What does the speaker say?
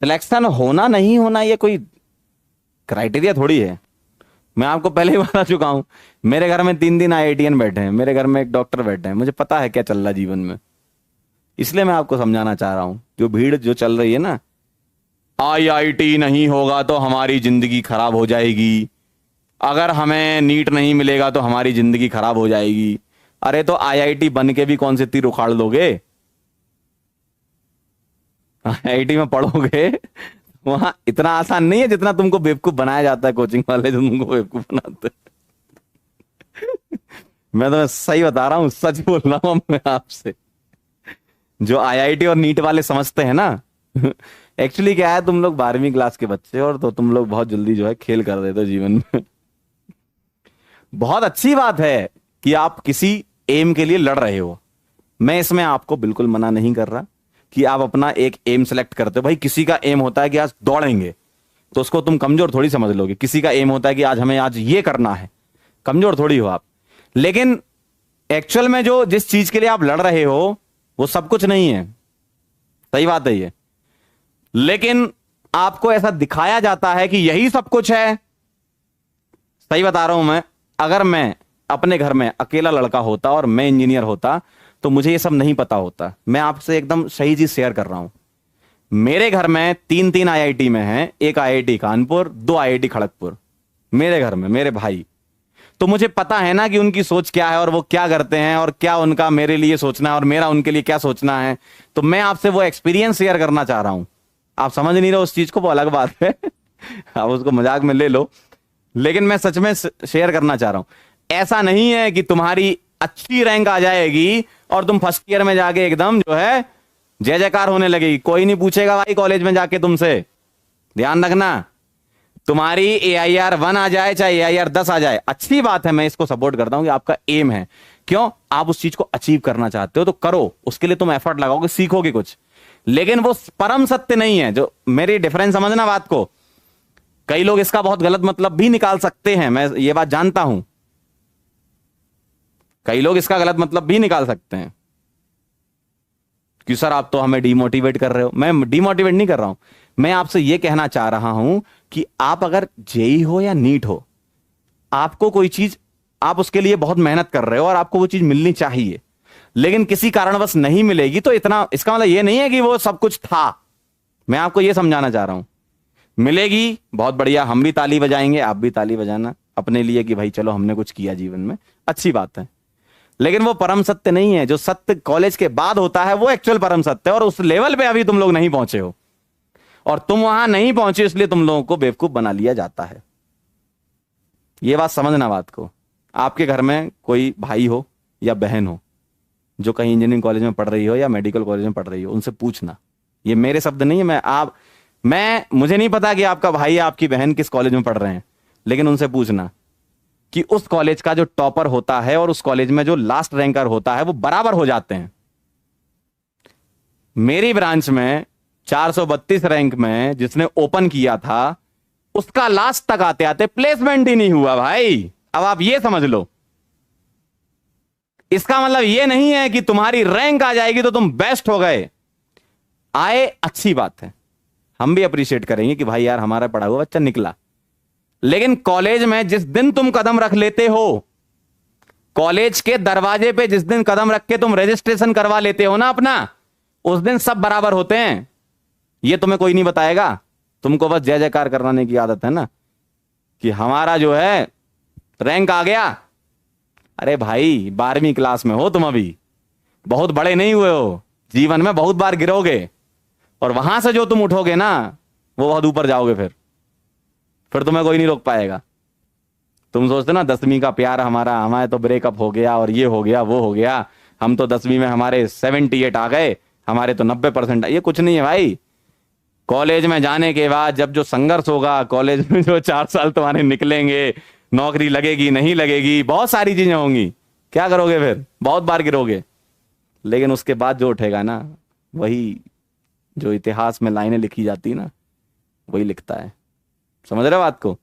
Selection होना नहीं होना ये कोई क्राइटेरिया थोड़ी है। मैं आपको पहले ही बता चुका हूं, मेरे घर में 3 आईआईटीएन बैठे हैं, मेरे घर में एक डॉक्टर बैठे हैं, मुझे पता है क्या चल रहा है जीवन में। इसलिए मैं आपको समझाना चाह रहा हूं, जो भीड़ जो चल रही है ना, आईआईटी नहीं होगा तो हमारी जिंदगी खराब हो जाएगी, अगर हमें नीट नहीं मिलेगा तो हमारी जिंदगी खराब हो जाएगी। अरे तो आईआईटी बन के भी कौन से तीर उखाड़ लोगे? आईआईटी में पढ़ोगे, वहां इतना आसान नहीं है जितना तुमको बेवकूफ बनाया जाता है, कोचिंग वाले जो तुमको बेवकूफ बनाते हैं। मैं तो सही बता रहा हूं, सच बोल रहा हूं मैं आपसे। जो आईआईटी और नीट वाले समझते हैं ना, एक्चुअली क्या है, तुम लोग 12वीं क्लास के बच्चे और तो तुम लोग बहुत जल्दी जो है खेल कर देते हो जीवन में। बहुत अच्छी बात है कि आप किसी एम के लिए लड़ रहे हो, मैं इसमें आपको बिल्कुल मना नहीं कर रहा कि आप अपना एक एम सेलेक्ट करते हो। भाई किसी का एम होता है कि आज दौड़ेंगे, तो उसको तुम कमजोर थोड़ी समझ लोगे। किसी का एम होता है कि आज हमें आज ये करना है, कमजोर थोड़ी हो आप। लेकिन एक्चुअल में जो जिस चीज के लिए आप लड़ रहे हो वो सब कुछ नहीं है, सही बात है ये। लेकिन आपको ऐसा दिखाया जाता है कि यही सब कुछ है। सही बता रहा हूं मैं, अगर मैं अपने घर में अकेला लड़का होता और मैं इंजीनियर होता तो मुझे ये सब नहीं पता होता। मैं आपसे एकदम सही चीज शेयर कर रहा हूं। मेरे घर में 3 आईआईटी में हैं, एक आईआईटी कानपुर, 2 आईआईटी खड़गपुर, मेरे घर में मेरे भाई। तो मुझे पता है ना कि उनकी सोच क्या है और वो क्या करते हैं और क्या उनका मेरे लिए सोचना है और मेरा उनके लिए क्या सोचना है। तो मैं आपसे वो एक्सपीरियंस शेयर करना चाह रहा हूं। आप समझ नहीं रहे उस चीज को, वो अलग बात है। आप उसको मजाक में ले लो, लेकिन मैं सच में शेयर करना चाह रहा हूं। ऐसा नहीं है कि तुम्हारी अच्छी रैंक आ जाएगी और तुम फर्स्ट ईयर में जाके एकदम जो है जय जयकार होने लगेगी। कोई नहीं पूछेगा भाई कॉलेज में जाके तुमसे, ध्यान रखना। तुम्हारी AIR 1 आ जाए चाहे AIR 10 आ जाए, अच्छी बात है, मैं इसको सपोर्ट करता हूं कि आपका एम है। क्यों? आप उस चीज को अचीव करना चाहते हो तो करो, उसके लिए तुम एफर्ट लगाओगे, सीखोगे कुछ। लेकिन वो परम सत्य नहीं है। जो मेरी डिफरेंस समझना बात को, कई लोग इसका बहुत गलत मतलब भी निकाल सकते हैं, मैं ये बात जानता हूं। कई लोग इसका गलत मतलब भी निकाल सकते हैं कि सर आप तो हमें डिमोटिवेट कर रहे हो। मैं डिमोटिवेट नहीं कर रहा हूं, मैं आपसे यह कहना चाह रहा हूं कि आप अगर जेई हो या नीट हो, आपको कोई चीज, आप उसके लिए बहुत मेहनत कर रहे हो और आपको वो चीज मिलनी चाहिए, लेकिन किसी कारणवश नहीं मिलेगी तो इतना, इसका मतलब यह नहीं है कि वो सब कुछ था। मैं आपको यह समझाना चाह रहा हूं, मिलेगी बहुत बढ़िया, हम भी ताली बजाएंगे, आप भी ताली बजाना अपने लिए कि भाई चलो हमने कुछ किया जीवन में, अच्छी बात है। लेकिन वो परम सत्य नहीं है। जो सत्य कॉलेज के बाद होता है वो एक्चुअल परम सत्य है, और उस लेवल पे अभी तुम लोग नहीं पहुंचे हो, और तुम वहां नहीं पहुंचे इसलिए तुम लोगों को बेवकूफ बना लिया जाता है। ये बात समझना बात को। आपके घर में कोई भाई हो या बहन हो जो कहीं इंजीनियरिंग कॉलेज में पढ़ रही हो या मेडिकल कॉलेज में पढ़ रही हो, उनसे पूछना, ये मेरे शब्द नहीं है, मैं मुझे नहीं पता कि आपका भाई या आपकी बहन किस कॉलेज में पढ़ रहे हैं, लेकिन उनसे पूछना कि उस कॉलेज का जो टॉपर होता है और उस कॉलेज में जो लास्ट रैंकर होता है वो बराबर हो जाते हैं। मेरी ब्रांच में 432 रैंक में जिसने ओपन किया था, उसका लास्ट तक आते आते प्लेसमेंट ही नहीं हुआ भाई। अब आप ये समझ लो, इसका मतलब ये नहीं है कि तुम्हारी रैंक आ जाएगी तो तुम बेस्ट हो गए। आए, अच्छी बात है, हम भी अप्रिशिएट करेंगे कि भाई यार हमारा पढ़ा हुआ बच्चा निकला। लेकिन कॉलेज में जिस दिन तुम कदम रख लेते हो, कॉलेज के दरवाजे पे जिस दिन कदम रख के तुम रजिस्ट्रेशन करवा लेते हो ना अपना, उस दिन सब बराबर होते हैं। ये तुम्हें कोई नहीं बताएगा, तुमको बस जय जयकार कराने की आदत है ना कि हमारा जो है रैंक आ गया। अरे भाई 12वीं क्लास में हो तुम, अभी बहुत बड़े नहीं हुए हो, जीवन में बहुत बार गिरोगे और वहां से जो तुम उठोगे ना वो बहुत ऊपर जाओगे। फिर तुम्हें कोई नहीं रोक पाएगा। तुम सोचते ना 10वीं का प्यार हमारा, हमारे तो ब्रेकअप हो गया और ये हो गया वो हो गया, हम तो 10वीं में हमारे 78 आ गए, हमारे तो 90%। ये कुछ नहीं है भाई। कॉलेज में जाने के बाद जब जो संघर्ष होगा, कॉलेज में जो 4 साल तुम्हारे निकलेंगे, नौकरी लगेगी नहीं लगेगी, बहुत सारी चीजें होंगी, क्या करोगे फिर? बहुत बार गिरोगे, लेकिन उसके बाद जो उठेगा ना, वही जो इतिहास में लाइनें लिखी जाती ना, वही लिखता है। समझ रहे हो बात को?